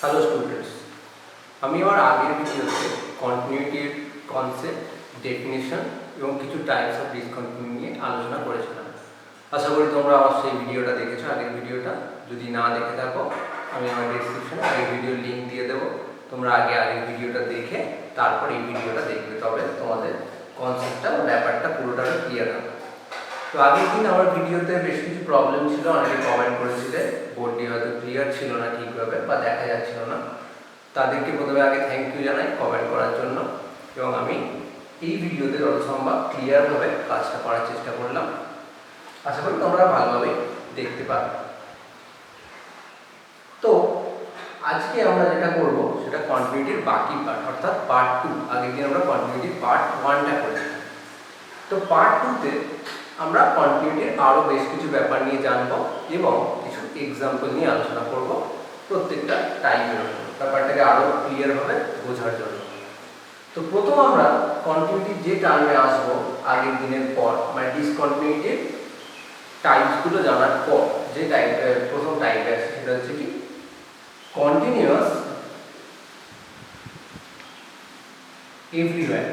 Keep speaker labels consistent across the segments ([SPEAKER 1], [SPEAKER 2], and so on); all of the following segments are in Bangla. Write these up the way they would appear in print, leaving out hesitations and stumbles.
[SPEAKER 1] হ্যালো স্টুডেন্টস, আমি আমার আগের ভিডিওতে কন্টিনিউটির কনসেপ্ট, ডেফিনেশন এবং কিছু টাইপস অফ ডিসকন্টিনিউ নিয়ে আলোচনা করেছিলাম। আশা করি তোমরা আমার সেই ভিডিওটা দেখেছো, আগের ভিডিওটা। যদি না দেখে থাকো, আমি আমার ডেসক্রিপশনে আগের ভিডিওর লিঙ্ক দিয়ে দেবো। তোমরা আগের ভিডিওটা দেখে তারপর এই ভিডিওটা দেখবে, তবে তোমাদের কনসেপ্টটা ব্যাপারটা পুরোটা ক্লিয়ার হবে। তো আগের দিন আমার ভিডিওতে বেশ কিছু প্রবলেম ছিল, অনেকে কমেন্ট করেছিলে বোর্ডটি হয়তো ক্লিয়ার ছিল না ঠিকভাবে বা দেখা যাচ্ছিল না। তাদেরকে প্রথমে আগে থ্যাংক ইউ জানাই কমেন্ট করার জন্য, এবং আমি এই ভিডিওতে যত সম্ভব ক্লিয়ারভাবে কাজটা করার চেষ্টা করলাম। আশা করি তোমরা ভালোভাবে দেখতে পাবে। তো আজকে আমরা যেটা করব সেটা কন্টিনিউটির বাকি পার্ট, অর্থাৎ পার্ট 2। আগের দিন আমরা কন্টিনিউটির পার্ট 1টা করেছিলাম। তো পার্ট 2তে আমরা কন্টিনিউটির আরও বেশ কিছু ব্যাপার নিয়ে জানবো এবং কিছু এক্সাম্পল নিয়ে আলোচনা করব প্রত্যেকটা টাইপের উপর, ব্যাপারটাকে আরও ক্লিয়ারভাবে বোঝার জন্য। তো প্রথম আমরা কন্টিনিউটির যে টার্মে আসবো আগের দিনের পর, মানে ডিসকন্টিনিউটির টাইপসগুলো জানার পর যে প্রথম টাইপে আছে সেটা হচ্ছে কি কন্টিনিউয়াস এভরিওয়্যার,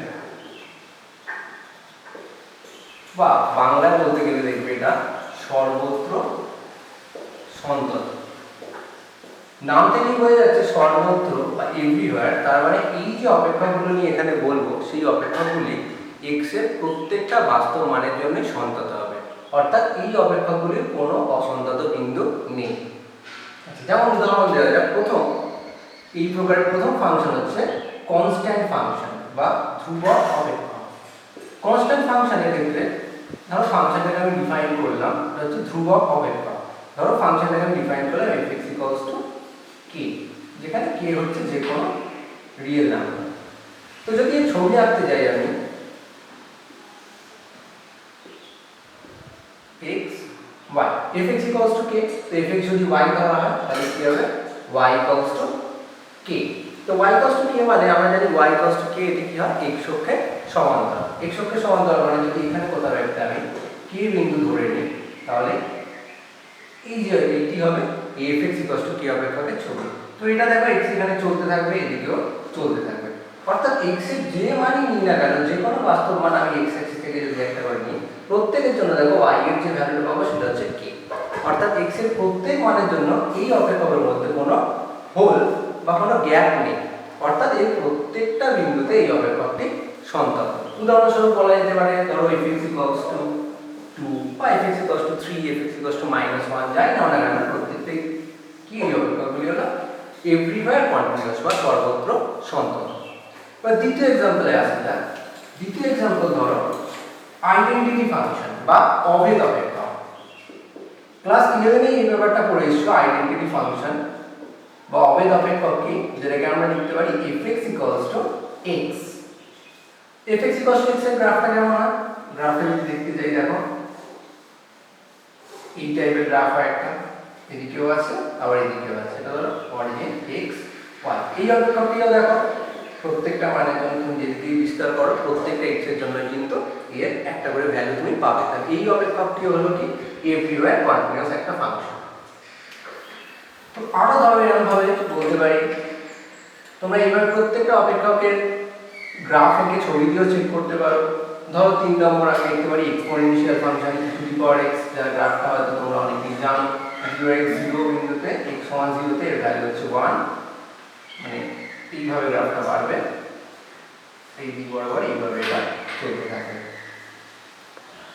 [SPEAKER 1] বা বাংলায় বলতে গেলে দেখবে এটা সর্বত্র সন্তত। নাম থেকেই বোঝা যাচ্ছে সর্বত্র বা এভরিওয়্যার, তার মানে এই যে অপেক্ষকগুলো নিয়ে এখানে বলবো সেই অপেক্ষকগুলি এক্স এর প্রত্যেকটা বাস্তব মানের জন্য সন্তত হবে, অর্থাৎ এই অপেক্ষকগুলির কোনো অসন্তত বিন্দু নেই। যেমন উদাহরণ দেওয়া যাক, এই প্রকারের প্রথম ফাংশন হচ্ছে কনস্ট্যান্ট ফাংশন বা ধ্রুবক অপেক্ষক। কনস্ট্যান্ট ফাংশনের ক্ষেত্রে ধরো ফাংশনটাকে আমি ডিফাইন করলাম, এটা হচ্ছে ধ্রুবক অপেক্ষক। ধরো ফাংশনটাকে আমি ডিফাইন করলাম fx k, যেখানে k হচ্ছে যে কোনো রিয়েল নাম্বার। তো যদি এই ছবি আঁকতে যাই আমি x y, fx k, তো fx যদি y ধরা হয় তাহলে কি হবে y k। তো y k মানে আমরা জানি y k এটি কি হয় x অক্ষের সমান্তরাল। x অক্ষের সমান্তরাল মানে যদি এখানে কোথাও একটা আমি k বিন্দু ধরে নিই, তাহলে এই যে এটি হবে fx k অপেক্ষকের ছবি। তো এটা দেখো x এখানে চলতে থাকবে, এদিকেও চলতে থাকবে, অর্থাৎ x এর যে মানই নিই না কেন, যে কোনো বাস্তব মান আমি x অ্যাক্সিস থেকে যদি একটা করে নিই, প্রত্যেকের জন্য দেখো y এর যে ভ্যালুটা পাবো সেটা হচ্ছে k। অর্থাৎ x এর প্রত্যেক মানের জন্য এই অপেক্ষকের মধ্যে কোনো হোল বা কোনো গ্যাপ নেই, অর্থাৎ এর প্রত্যেকটা বিন্দুতে এই অপেক্ষকটি সন্তত। উদাহরণস্বরূপ বলা যেতে পারে ধরো fx 2 বা fx 3, fx -1, যাই না কেন প্রত্যেকটাই কি এই অপেক্ষকগুলি হলো এভরিওয়্যার কন্টিনিউয়াস বা সর্বত্র সন্তত। এবার দ্বিতীয় এক্সাম্পলে আসা যাক। দ্বিতীয় এক্সাম্পল ধরো আইডেন্টিটি ফাংশন বা অভেদ অপেক্ষক। ক্লাস 11 এই ব্যাপারটা পড়ে এসেছো, আইডেন্টিটি ফাংশন বা অভেদ অপেক্ষক কি, যেটাকে আমরা লিখতে পারি fx x। fx x এর গ্রাফটা কেমন হয়? গ্রাফটা যদি দেখতে যাই দেখো এই টাইপের গ্রাফ হয় একটা, এদিকেও আছে আবার এদিকেও আছে। এটা হলো অরিজিন x y। এই অপেক্ষকটিও দেখো প্রত্যেকটা মানের জন্য তুমি যেদিকে বিস্তার করো প্রত্যেকটা x এর জন্য কিন্তু এর একটা করে ভ্যালু তুমি পাবে। তাহলে এই অপেক্ষকটি হলো কি এভরিওয়্যার কন্টিনিউয়াস একটা ফাংশন। তো আরো ধরো এরকম ভাবে বলতে পারি, তোমরা এইভাবে প্রত্যেকটা অপেক্ষকের গ্রাফ এঁকে ছবি দিয়েও চেক করতে পারো। ধরো 3 নম্বর আমি লিখতে পারি এক্সপোনেনশিয়াল ফাংশন e⁻x, যার গ্রাফটা হয়তো তোমরা অনেকেই জানো। 0 বিন্দুতে x 0 তে এর ভ্যালু হচ্ছে 1, মানে এইভাবে গ্রাফটা বাড়বে, এই দিক বরাবর এইভাবে এটা চলতে থাকবে,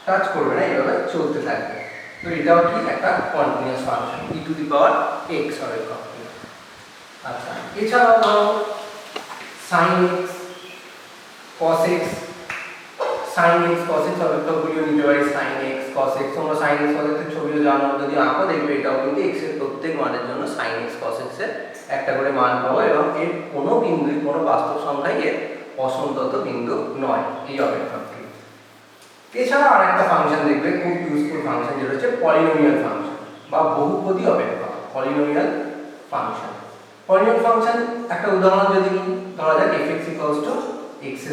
[SPEAKER 1] টাচ করবে না, এইভাবে চলতে থাকবে। তো এটাও কি একটা কন্টিনিউয়াস ফাংশন e⁻x অপেক্ষক। আচ্ছা, এছাড়াও ধরো sin x cos x, sin x cos x অপেক্ষকগুলিও নিতে পারি, sin x cos x। তোমরা sin x cos x এর ছবিও জানো, যদি আঁকো দেখবে এটাও কিন্তু x এর প্রত্যেক মানের জন্য sin x cos x এর একটা করে মান পাবো, এবং এর কোনো বিন্দুই কোনো বাস্তব সংখ্যায় এর অসন্তত বিন্দু নয় এই অপেক্ষকটি। এছাড়া আরেকটা ফাংশন দেখবে খুব ইউজফুল ফাংশন, যেটা হচ্ছে পলিনোমিয়াল ফাংশন বা বহুপদী অপেক্ষক। পলিনোমিয়াল ফাংশন একটা উদাহরণ যদি ধরা যাক fx x²।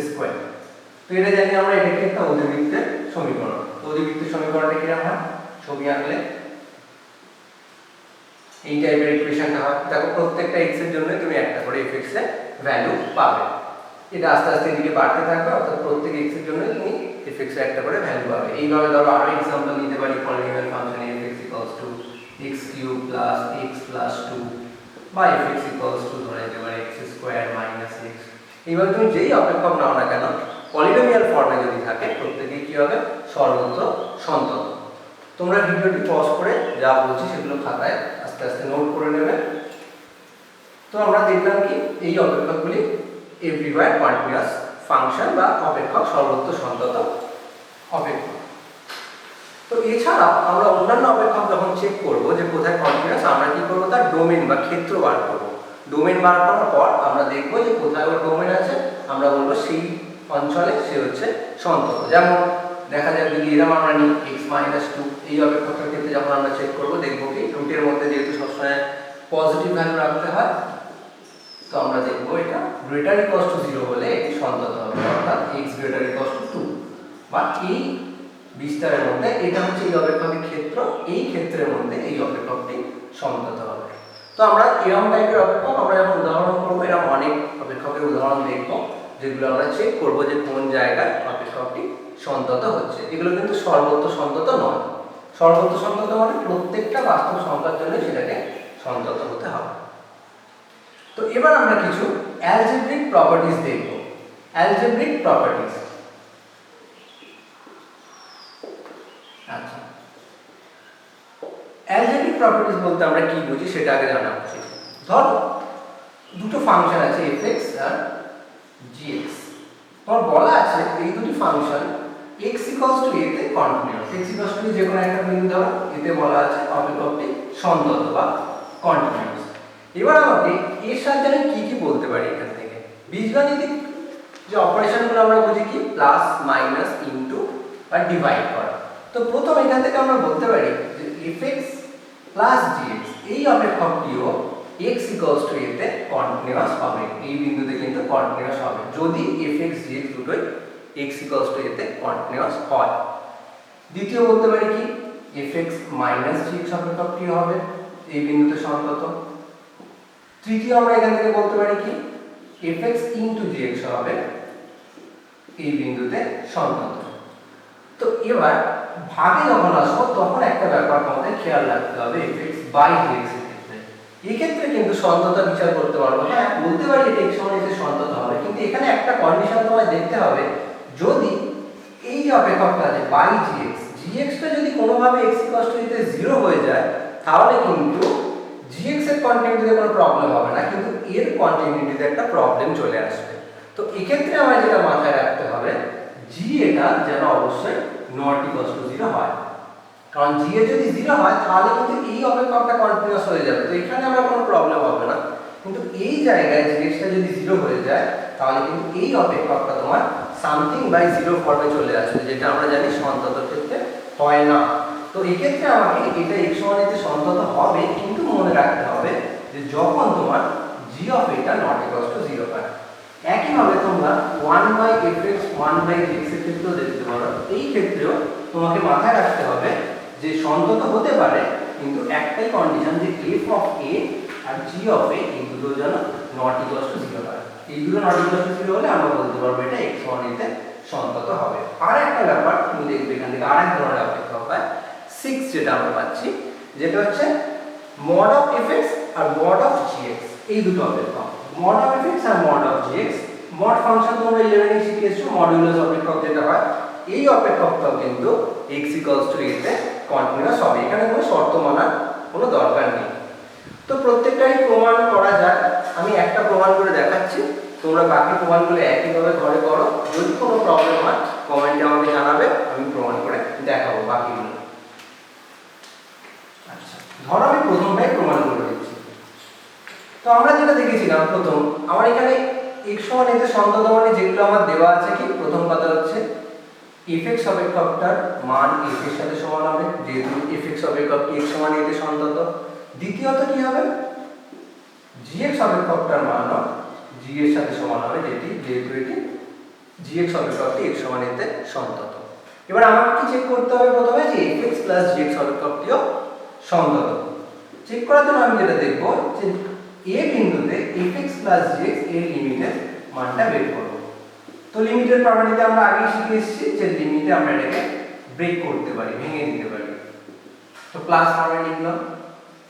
[SPEAKER 1] তো এটা জানি আমরা, এটাকে একটা অধিবৃত্তের সমীকরণ। তো অধিবৃত্তের সমীকরণটা কিরকম হয় ছবি আঁকলে এই টাইপের ইকুয়েশনটা হয়। দেখো প্রত্যেকটা x এর জন্য তুমি একটা করে fx এর ভ্যালু পাবে, এটা আস্তে আস্তে এদিকে বাড়তে থাকবে, অর্থাৎ প্রত্যেক x এর জন্য তুমি fx এর একটা করে ভ্যালু পাবে। এইভাবে ধরো আরো एग्जांपल নিতে পারি polynomial function fx = x³ + x + 2 বা fx = ধরে নিতে পারি x² - x। এইভাবে তুমি যেই অপেক্ষক নাও না কেন পলিনোমিয়াল ফর্মে যদি থাকে প্রত্যেকই কি হবে সর্বত্র সন্তত। তোমরা ভিডিওটি পজ করে যা বলছি সেগুলো খাতায় আস্তে আস্তে নোট করে নেবে। তো আমরা দেখলাম কি এই অপেক্ষকগুলি এভরিওয়্যার কন্টিনিউয়াস ফাংশন বা অপেক্ষক সর্বত্র সন্তত অপেক্ষক। তো এছাড়া আমরা অন্যান্য অপেক্ষক যখন চেক করব যে কোথায় কন্টিনিউয়াস, আমরা কি করব তার ডোমেন বা ক্ষেত্র বার করব। ডোমেন বার করার পর আমরা দেখব যে কোথায় ওর ডোমেন আছে, আমরা বলবো সেই অঞ্চলে সে হচ্ছে সন্তত। যেমন দেখা যায় যদি এরকম আমরা নিই x - 2, এই অপেক্ষকটার ক্ষেত্রে যখন আমরা চেক করব দেখব কি রুটের মধ্যে যেহেতু সবসময় পজিটিভ ভ্যালু রাখতে হয়, তো আমরা দেখব এটা গ্রেটার ইকুয়াল টু 0 হলে এটি সন্তত হবে, অর্থাৎ x গ্রেটার ইকুয়াল টু 2 বা এই বিস্তারের মধ্যে এটা হচ্ছে এই অপেক্ষকের ক্ষেত্র, এই ক্ষেত্রের মধ্যে এই অপেক্ষকটি সন্তত হবে। তো আমরা এরকম টাইপের অপেক্ষক আমরা যখন উদাহরণ করব এরকম অনেক অপেক্ষকের উদাহরণ দেখব যেগুলো আমরা চেক করব যে কোন জায়গায় অপেক্ষকটি সন্তত হচ্ছে। এগুলো কিন্তু সর্বত্র সন্তত নয়। সর্বত্র সন্তত মানে প্রত্যেকটা বাস্তব সংখ্যার জন্য সেটাকে সন্তত হতে হবে। তো এবার আমরা কিছু অ্যালজেব্রিক প্রপার্টিজ দেখব। অ্যালজেব্রিক প্রপার্টিজ, আচ্ছা অ্যালজেব্রিক প্রপার্টিজ বলতে আমরা কি বুঝি সেটা আগে জানা উচিত। ধরো দুটো ফাংশন আছে fx আর gx, তোমার বলা আছে এই দুটি ফাংশন x = a তে কন্টিনিউয়াস। x = a যে কোনো একটা বিন্দু ধরো, এতে বলা আছে অপেক্ষকটি সন্তত বা কন্টিনিউয়াস। এবার আমাকে এর সাথে আমি কি কি বলতে পারি এখান থেকে বীজগণিতিক যে অপারেশনগুলো আমরা বুঝি কি প্লাস মাইনাস ইনটু আর ডিভাইড করা। তো প্রথম এখান থেকে আমরা বলতে পারি যে fx + gx এই অপেক্ষকটিও x = a তে কন্টিনিউয়াস হবে, এই বিন্দুতে কিন্তু কন্টিনিউয়াস হবে যদি fx gx দুটোই x = a তে কন্টিনিউয়াস হয়। দ্বিতীয় বলতে পারি কি fx - gx অপেক্ষকটি হবে এই বিন্দুতে সন্তত। তৃতীয় আমরা এখান থেকে বলতে পারি কি fx * gx হবে এই বিন্দুতে সন্তত। তো এবার ভাগে যখন আসবো তখন একটা ব্যাপার আমাদের খেয়াল রাখতে হবে fx/gx এর ক্ষেত্রে। এই ক্ষেত্রে কিন্তু সন্ততা বিচার করতে পারবো, হ্যাঁ বলতে পারি এটা x = a তে সন্তত হবে, কিন্তু এখানে একটা কন্ডিশন তোমায় দেখতে হবে, যদি এই যে অপেক্ষকটা আছে /gx, gx টা যদি কোনোভাবে x = a তে 0 হয়ে যায় তাহলে কিন্তু gx এর কন্টিনিউটিতে কোনো প্রবলেম হবে না, কিন্তু এর কন্টিনিউটিতে একটা প্রবলেম চলে আসবে। তো এই ক্ষেত্রে আমার যেটা মাথায় রাখতে হবে g এটা যেন অবশ্যই not equals to 0 হয়, কারণ g এর যদি 0 হয় তাহলে কিন্তু এই অপেক্ষকটা কন্টিনিউয়াস হয়ে যাবে, তো এখানে আমরা কোনো প্রবলেম হবে না। কিন্তু এই জায়গায় gx টা যদি 0 হয়ে যায় তাহলে কিন্তু এই অপেক্ষকটা তোমার সামথিং বাই 0 ফর্মে চলে আসবে, যেটা আমরা জানি সন্তত ক্ষেত্রে হয় না। তো এই ক্ষেত্রে আমাকে এটা x = a তে সন্তত হবে, কিন্তু মনে রাখতে হবে যে যখন তোমার g of এটা not equals to 0 হয়। একইভাবে তোমরা 1/fx 1/gx এর ক্ষেত্রেও দেখতে পারো, এই ক্ষেত্রেও তোমাকে মাথায় রাখতে হবে যে সন্তত হতে পারে, কিন্তু একটাই কন্ডিশন যে f of a R g of a এই দুটো যেন not equals to 0 হয়। এই দুটো not equals to 0 হলে আমরা বলতে পারবো এটা x = a তে সন্তত হবে। আর একটা ব্যাপার তুমি দেখবে এখান থেকে আরেক ধরনের অপেক্ষক হয় 6 যেটা আমরা পাচ্ছি, যেটা হচ্ছে mod of fx আর mod of gx, এই দুটো অপেক্ষক mod of fx আর mod of gx। mod function তোমরা 11 এ শিখেছো, মডুলাস অপেক্ষক যেটা হয়, এই অপেক্ষকটাও কিন্তু x = a তে কন্টিনিউয়াস হবে, এখানে কোনো শর্ত মানার কোনো দরকার নেই। তো প্রত্যেকটাই প্রমাণ করা যায়, আমি একটা প্রমাণ করে দেখাচ্ছি, তোমরা বাকি প্রমাণগুলো একইভাবে ঘরে করো, যদি কোনো প্রবলেম হয় কমেন্টে আমাকে জানাবে, আমি প্রমাণ করে দেখাবো বাকিগুলো। আচ্ছা ধরো আমি প্রথমটাই প্রমাণ করে দিচ্ছি। তো আমরা যেটা দেখেছিলাম প্রথম, আমার এখানে x = a তে সন্তত মানে যেগুলো আমার দেওয়া আছে কি প্রথম কথা হচ্ছে fx অপেক্ষকটার মান f এর সাথে সমান হবে, যেহেতু fx অপেক্ষকটি x = a তে সন্তত। দ্বিতীয়ত কি হবে gx অপেক্ষকটার মানও g এর সাথে সমান হবে, যেহেতু এটি gx অপেক্ষকটি x = a তে সন্তত। এবার আমাকে কি চেক করতে হবে প্রথমে যে fx + gx অপেক্ষকটিও সন্তত। চেক করার জন্য আমি যেটা দেখব যে a বিন্দুতে fx + gx এর লিমিটের মানটা বের করব। তো লিমিটের প্রপার্টিতে আমরা আগেই শিখে এসেছি যে লিমিটে আমরা এটাকে ব্রেক করতে পারি, ভেঙে দিতে পারি। তো প্লাস ফর্মে লিখলাম,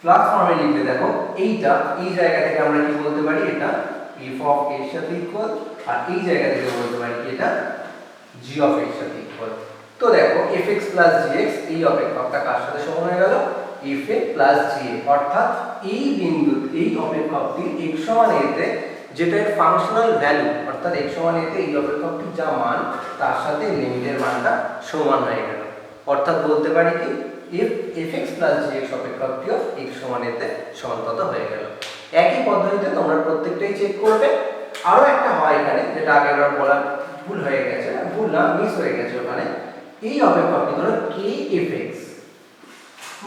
[SPEAKER 1] প্লাস ফর্মে লিখলে দেখো এইটা এই জায়গা থেকে আমরা কি বলতে পারি, এটা f অফ a এর সাথে ইকুয়াল, আর এই জায়গা থেকে বলতে পারি কি এটা g অফ a এর সাথে ইকুয়াল। তো দেখো fx + gx এই অপেক্ষকটা কার সাথে সমান হয়ে গেল, fa + ga, অর্থাৎ এই বিন্দু এই অপেক্ষকটি x সমান a তে যেটা এর ফাংশনাল ভ্যালু, অর্থাৎ x সমান a তে এই অপেক্ষকটির যা মান তার সাথে লিমিটের মানটা সমান হয়ে গেল। অর্থাৎ বলতে পারি কি fx + gx অপেক্ষকটিও x সমান a তে সন্তত হয়ে গেল। একই পদ্ধতিতে তোমরা প্রত্যেকটাই চেক করবে। আরো একটা হয় এখানে, যেটা আগেরবার বলা ভুল হয়ে গেছে, ভুল না মিস হয়ে গেছে ওখানে। এই অপেক্ষকটি ধরো kfx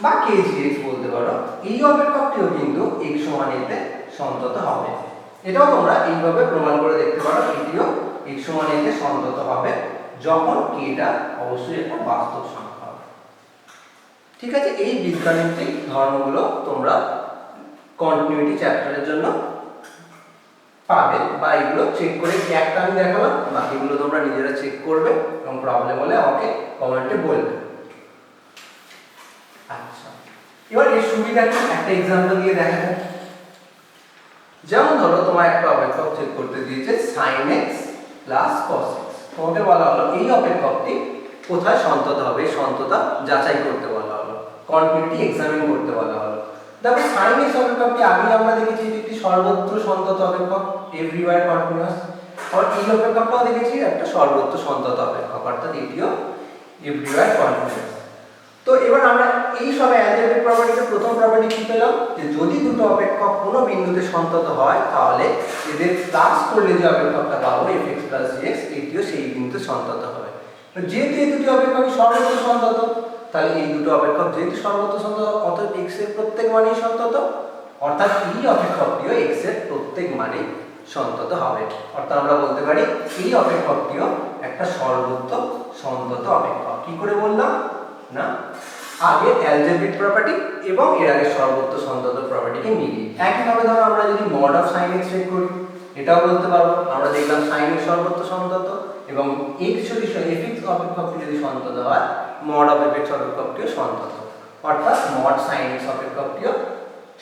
[SPEAKER 1] বা kgx বলতে পারো, এই অপেক্ষকটিও কিন্তু x সমান a তে সন্তত হবে। এটাও তোমরা এইভাবে প্রমাণ করে দেখতে পারো, এটিও x সমান a তে সন্তত হবে যখন k টা অবশ্যই একটা বাস্তব সংখ্যা হবে। ঠিক আছে, এই বীজগাণিতিক ধর্মগুলো তোমরা কন্টিনিউটি চ্যাপ্টারের জন্য পাবে, বা এগুলো চেক করে একটা আমি দেখালাম, বাকিগুলো তোমরা নিজেরা চেক করবে এবং প্রবলেম হলে আমাকে কমেন্টে বলবে। আচ্ছা, এবার এর সুবিধা কি একটা एग्जांपल দিয়ে দেখা যাক। যেমন ধরো তোমার একটা অপেক্ষক চেক করতে দিয়েছে sin x + cos x, তোমাকে বলা হলো এই অপেক্ষকটি কোথায় সন্তত হবে, সন্ততা যাচাই করতে বলা হলো, কন্টিনিউটি এক্সামিন করতে বলা হলো। দেখো sin x অপেক্ষকটি আগে আমরা দেখেছি এটি একটি সর্বত্র সন্তত অপেক্ষক, এভরিওয়্যার কন্টিনিউয়াস। আর এই অপেক্ষকটাও দেখেছি একটা সর্বত্র সন্তত অপেক্ষক, অর্থাৎ এটিও এভরিওয়্যার কন্টিনিউয়াস। তো এবার আমরা এই সব অ্যালজেব্রিক প্রপার্টিতে প্রথম প্রপার্টি কি পেলাম, যে যদি দুটো অপেক্ষক কোনো বিন্দুতে সন্তত হয় তাহলে এদের প্লাস করলে যে অপেক্ষকটা পাবো fx + gx, এটিও সেই বিন্দুতে সন্তত হবে। যেহেতু এই দুটি অপেক্ষক সর্বত্র সন্তত, তাহলে এই দুটো অপেক্ষক যেহেতু সর্বত্র সন্তত, অতএব x এর প্রত্যেক মানই সন্তত, অর্থাৎ এই অপেক্ষকটিও x এর প্রত্যেক মানে সন্তত হবে। অর্থাৎ আমরা বলতে পারি এই অপেক্ষকটিও একটা সর্বত্র সন্তত অপেক্ষক। কি করে বললাম না, আগে অ্যালজেব্রিক প্রপার্টি এবং এর আগে সর্বত্র সন্তত প্রপার্টিকে মিলিয়ে। একইভাবে ধরো আমরা যদি mod of sin x check করি, এটাও বলতে পারবো। আমরা দেখলাম sin x সর্বত্র সন্তত, এবং x যদি fx অপেক্ষকটি যদি সন্তত হয়, মড অফ fx অপেক্ষকটিও সন্তত, অর্থাৎ মড sin x অপেক্ষকটিও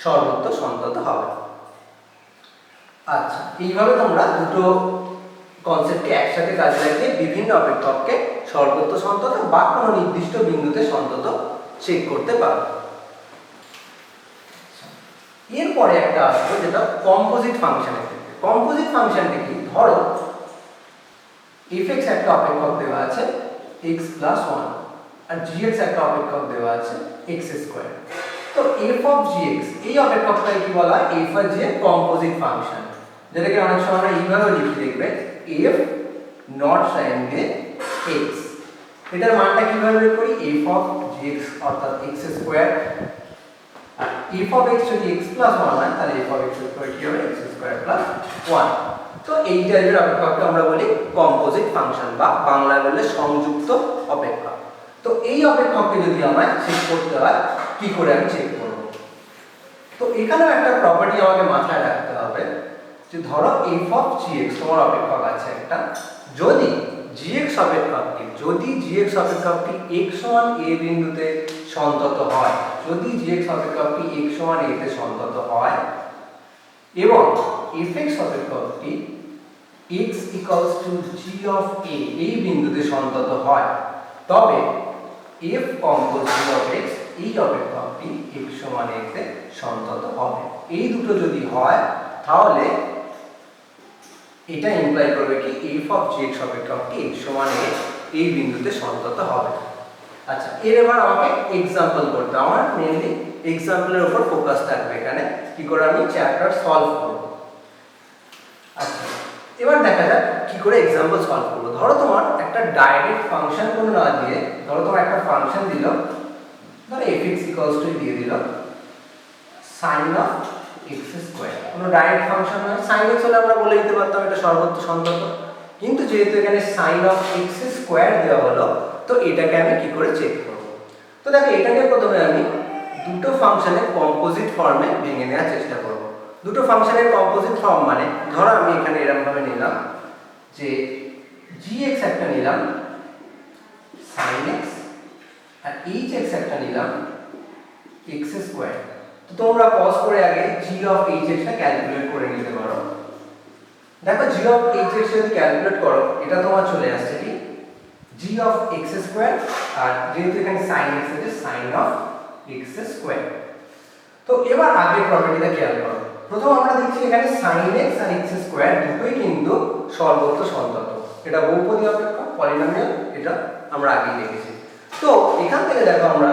[SPEAKER 1] সর্বত্র সন্তত হবে। আচ্ছা, এইভাবে তোমরা দুটো কনসেপ্টকে একসাথে কাজে লাগিয়ে বিভিন্ন অপেক্ষককে সর্বত্র সন্তত বা কোনো নির্দিষ্ট বিন্দুতে সন্তত চেক করতে পারো। এরপরে একটা আসবে যেটা কম্পোজিট ফাংশনের ক্ষেত্রে। কম্পোজিট ফাংশনটা কি, ধরো fx একটা অপেক্ষক দেওয়া আছে x + 1 আর gx একটা অপেক্ষক দেওয়া আছে x²। তো f অফ gx এই অপেক্ষকটাকে কি বলা হয়, f অফ g এর কম্পোজিট ফাংশন, যেটাকে অনেক সময় আমরা এইভাবে লিখে দেখবে f নট sin x। এটার মানটা কিভাবে বের করি, f অফ gx অর্থাৎ x² আর f অফ x যদি x + 1 হয় তাহলে f অফ x² কি হবে, x² + 1। তো এই টাইপের অপেক্ষককে আমরা বলি কম্পোজিট ফাংশন, বা বাংলায় বললে সংযুক্ত অপেক্ষক। তো এই অপেক্ষককে যদি আমায় চেক করতে হয়, কি করে আমি চেক করব, তো এখানেও একটা প্রপার্টি আমাকে মাথায় রাখতে হবে, যে ধরো f অফ gx তোমার অপেক্ষক আছে একটা, যদি gx অপেক্ষকটি x সমান a বিন্দুতে সন্তত হয়, যদি gx অপেক্ষকটি x সমান a তে সন্তত হয় এবং fx অপেক্ষকটি x = g of a এই বিন্দুতে সন্তত হয়, তবে f compose g of x এই অপেক্ষকটি x সমান a তে সন্তত হবে। এই দুটো যদি হয় তাহলে এটা ইমপ্লাই করবে কি f অফ gx অপেক্ষকটি x সমান a এই বিন্দুতে সন্তত হবে। আচ্ছা, এর এবার আমাকে एग्जांपल করতে, আমার মেইনলি एग्जांपलের উপর ফোকাস থাকবে এখানে, কি করে আমি চ্যাপ্টার সলভ করব। আচ্ছা, এবার দেখা যাক কি করে एग्जांपल সলভ করব। ধরো তোমার একটা ডাইরেক্ট ফাংশন কোনো না দিয়ে, ধরো তোমার একটা ফাংশন দিল, ধরো fx = দিয়ে দিল sin of x², কোনো ডাইরেক্ট ফাংশন নয়। sin x হলে আমরা বলে দিতে পারতাম এটা সর্বত্র সন্তত, কিন্তু যেহেতু এখানে sin of x² দেওয়া হলো, তো এটাকে আমি কি করে চেক করব। তো দেখো এটাকে প্রথমে আমি দুটো ফাংশনের কম্পোজিট ফর্মে ভেঙে নেওয়ার চেষ্টা করব। দুটো ফাংশনের কম্পোজিট ফর্ম মানে ধরো আমি এখানে এরকম ভাবে নিলাম যে gx একটা নিলাম sin x আর hx একটা নিলাম x স্কয়ার। তো তোমরা পজ করে আগে g অফ hx টা ক্যালকুলেট করে নিতে পারো। দেখো g অফ hx যদি ক্যালকুলেট করো এটা তোমার চলে আসছে কি g অফ x স্কয়ার আর যেহেতু এখানে sin x আছে sin অফ x স্কয়ার। তো এবার আগের প্রপার্টিটা খেয়াল করো। প্রথম আমরা দেখছি এখানে sin x আর x স্কয়ার দুটোই কিন্তু সর্বোচ্চ সন্তত। এটা বহুপদী অপেক্ষক পলিনোমিয়াল, এটা আমরা আগেই দেখেছি। তো এখান থেকে দেখো আমরা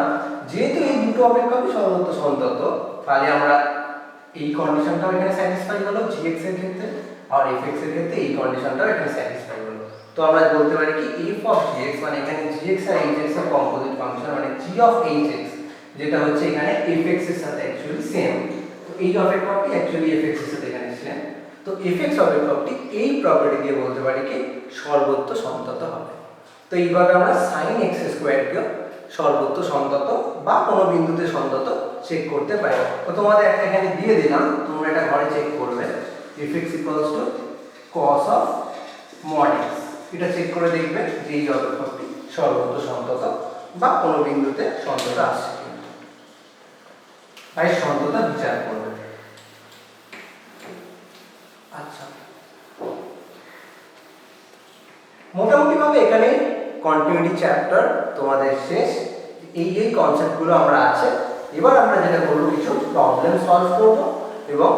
[SPEAKER 1] যেহেতু এই দুটো অপেক্ষকই সর্বোচ্চ সন্তত, তাহলে আমরা এই কন্ডিশনটাও এখানে স্যাটিসফাই হলো gx এর ক্ষেত্রে, আর fx এর ক্ষেত্রে এই কন্ডিশনটাও এখানে স্যাটিসফাই হলো। তো আমরা বলতে পারি কি f অফ gx মানে এখানে gx আর hx এর কম্পোজিট ফাংশন মানে g অফ hx যেটা হচ্ছে এখানে fx এর সাথে অ্যাকচুয়ালি সেম। তো এই অপেক্ষকটি অ্যাকচুয়ালি fx এর সাথে এখানে সেম। তো fx অপেক্ষকটি এই প্রপার্টি দিয়ে বলতে পারি কি সর্বোচ্চ সন্তত হবে। তো এইভাবে আমরা sin x স্কয়ার কে সর্বোচ্চ সন্তত বা কোনো বিন্দুতে সন্তত চেক করতে পারি। তো তোমাদের একটা এখানে দিয়ে দিলাম, তোমরা এটা ঘরে চেক করবে fx cos of mod x। এটা চেক করে দেখবে যে এই অপেক্ষকটি সর্বোচ্চ সন্তত বা কোনো বিন্দুতে সন্তত আসছে কিনা, তাই সন্ততা বিচার করবে। আচ্ছা, মোটামুটি ভাবে এখানে কন্টিনিউটি চ্যাপ্টার তোমাদের শেষ। এই কনসেপ্টগুলো আমরা আছে। এবার আমরা যেটা করব কিছু প্রবলেম সলভ করব এবং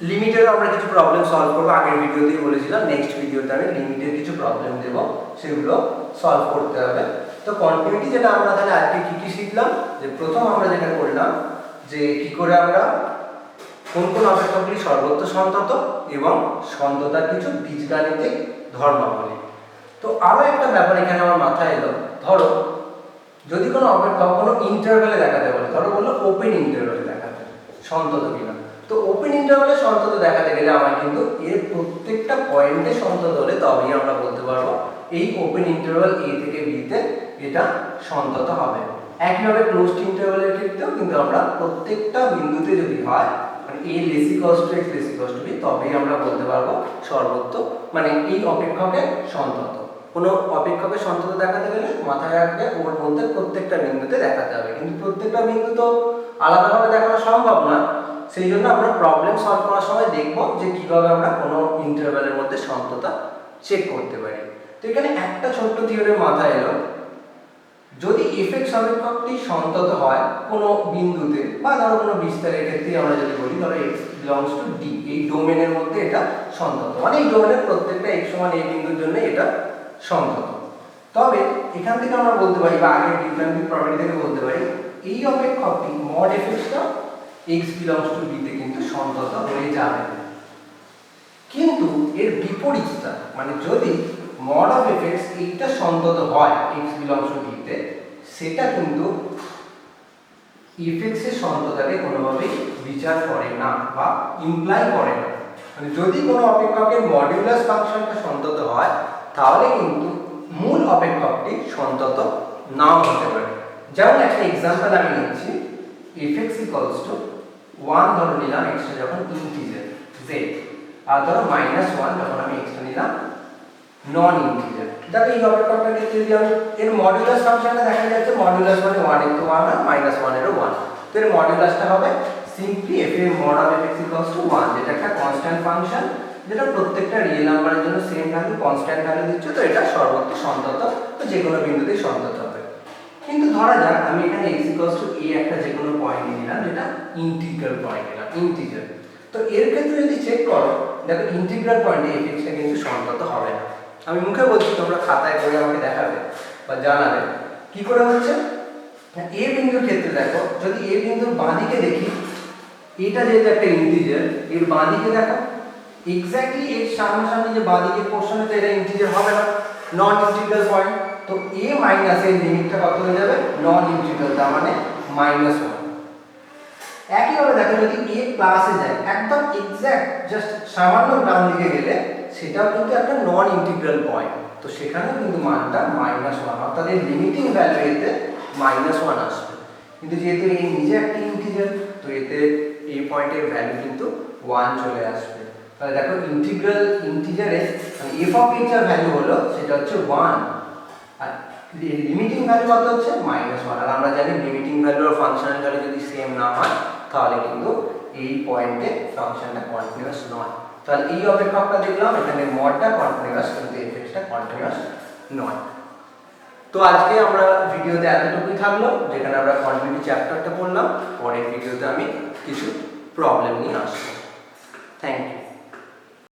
[SPEAKER 1] লিমিটের আমরা কিছু প্রবলেম সলভ করব। আগের ভিডিওতেই বলেছিলাম নেক্সট ভিডিওতে আমি লিমিটের কিছু প্রবলেম দেব, সেগুলো সলভ করতে হবে। তো কন্টিনিউটি যেটা আমরা তাহলে আজকে কি শিখলাম, যে প্রথম আমরা যেটা করলাম যে কি করে আমরা কোন কোন অপেক্ষকগুলি সর্বোচ্চ সন্তত এবং সন্ততার কিছু বীজগাণিতিক ধর্মাবলী। তো আরো একটা ব্যাপার এখানে আমার মাথায় এলো, ধরো যদি কোনো অপেক্ষক কোনো ইন্টারভ্যালে দেখাতে বলে, ধরো বললো ওপেন ইন্টারভ্যালে দেখাতে সন্তত কিনা। তো ওপেন ইন্টারভ্যালে সন্তত দেখাতে গেলে আমার কিন্তু এর প্রত্যেকটা পয়েন্টে সন্তত হলে তবেই আমরা বলতে পারবো এই ওপেন ইন্টারভ্যাল a থেকে b তে এটা সন্তত হবে। একইভাবে ক্লোজড ইন্টারভ্যালের ক্ষেত্রেও কিন্তু আমরা প্রত্যেকটা বিন্দুতে যদি হয় মানে a less equals to x less equals to b তবেই আমরা বলতে পারবো সর্বোচ্চ মানে এই অপেক্ষকের সন্তত। কোনো অপেক্ষকের সন্তত দেখাতে গেলে মাথায় রাখবে ওর মধ্যে প্রত্যেকটা বিন্দুতে দেখাতে হবে, কিন্তু প্রত্যেকটা বিন্দু তো আলাদাভাবে দেখানো সম্ভব না। সেই জন্য আমরা প্রবলেম সলভ করার সময় দেখব যে কিভাবে আমরা কোনো ইন্টারভ্যালের মধ্যে সন্ততা চেক করতে পারি। তো এখানে একটা ছোট্ট থিওরি মাথায় এলো, যদি fx অপেক্ষকটি সন্তত হয় কোনো বিন্দুতে বা ধরো কোনো বিস্তারের ক্ষেত্রে আমরা যদি বলি ধরো x belongs to d, এই ডোমেনের মধ্যে এটা সন্তত, মানে এই ডোমেনের প্রত্যেকটা x সমান a বিন্দুর জন্য এটা সন্তত। তবে এখান থেকে আমরা বলতে পারি বা আগের ডিফারেন্সিয়েট প্রপার্টি থেকে বলতে পারি এই অপেক্ষকটি mod fx টা x belongs to b তে কিন্তু সন্তত হয়ে যাবে। কিন্তু এর বিপরীতটা মানে যদি mod of fx এইটা সন্তত হয় x belongs to b তে, সেটা কিন্তু fx এর সন্ততাকে কোনোভাবেই বিচার করে না বা ইমপ্লাই করে না। মানে যদি কোনো অপেক্ষকের মডুলাস ফাংশনটা সন্তত হয় তাহলে কিন্তু মূল অপেক্ষকটি সন্তত নাও হতে পারে। যেমন একটা এক্সাম্পল আমি নিচ্ছি, fx equals to 1 ধরে নিলাম x টা যখন ইন্টিজার z, আর ধরো -1 যখন আমি x টা নিলাম নন ইন্টিজার। দেখো এই অপেক্ষকটার ক্ষেত্রে যদি আমি এর মডুলাস ফাংশনটা দেখা যাচ্ছে মডুলাস মানে 1 এর তো 1 আর -1 এরও 1, তো এর মডুলাসটা হবে সিম্পলি f এর mod of fx equals to 1, যেটা একটা কনস্ট্যান্ট ফাংশন যেটা প্রত্যেকটা রিয়েল নাম্বারের জন্য সেম ভ্যালু কনস্ট্যান্ট ভ্যালু দিচ্ছে। তো এটা সর্বোচ্চ সন্তত, তো যে কোনো বিন্দুতেই সন্তত হবে। কিন্তু ধরা যাক আমি এখানে x equals to a একটা যে কোনো পয়েন্ট নিলাম যেটা ইন্টিগ্রাল পয়েন্ট নিলাম ইন্টিজার। তো এর ক্ষেত্রে যদি চেক করো দেখো ইন্টিগ্রাল পয়েন্টে fx টা কিন্তু সন্তত হবে না। আমি মুখে বলছি, তোমরা খাতায় করে আমাকে দেখাবে বা জানাবে কি করে হচ্ছে। a বিন্দুর ক্ষেত্রে দেখো যদি a বিন্দুর বাঁদিকে দেখি, এটা যেহেতু একটা ইন্টিজার এর বাঁদিকে দেখো এক্স্যাক্টলি এর সামনাসামনি যে বাঁদিকের পোরশনে তো এটা ইন্টিজার হবে না, নন ইন্টিগ্রাল পয়েন্ট। তো a মাইনাস এর লিমিটটা কত হয়ে যাবে নন ইন্টিগ্রাল, তার মানে -1। একইভাবে দেখো যদি a প্লাসে যায় একদম এক্স্যাক্ট জাস্ট সামান্য ডান দিকে গেলে সেটাও কিন্তু একটা নন ইন্টিগ্রাল পয়েন্ট, তো সেখানে কিন্তু মানটা -1, অর্থাৎ এর লিমিটিং ভ্যালু এতে -1 আসবে। কিন্তু যেহেতু এই নিজে একটা ইন্টিজার, তো এতে এই পয়েন্টের ভ্যালু কিন্তু 1 চলে আসবে। তাহলে দেখো ইন্টিগ্রাল ইন্টিজারে মানে f অফ x এর ভ্যালু হলো সেটা হচ্ছে 1, আর লিমিটিং ভ্যালু কত হচ্ছে -1। আর আমরা জানি লিমিটিং ভ্যালু আর ফাংশনের ভ্যালু যদি সেম না হয় তাহলে কিন্তু এই পয়েন্টে ফাংশনটা কন্টিনিউয়াস নয়। তাহলে এই অপেক্ষকটা দেখলাম এখানে মডটা কন্টিনিউয়াস কিন্তু এফএক্সটা কন্টিনিউয়াস নয়। তো আজকে আমরা ভিডিওতে এতটুকুই থাকলো, যেখানে আমরা কন্টিনিউটি চ্যাপ্টারটা পড়লাম। পরের ভিডিওতে আমি কিছু প্রবলেম নিয়ে আসবো। Thank you.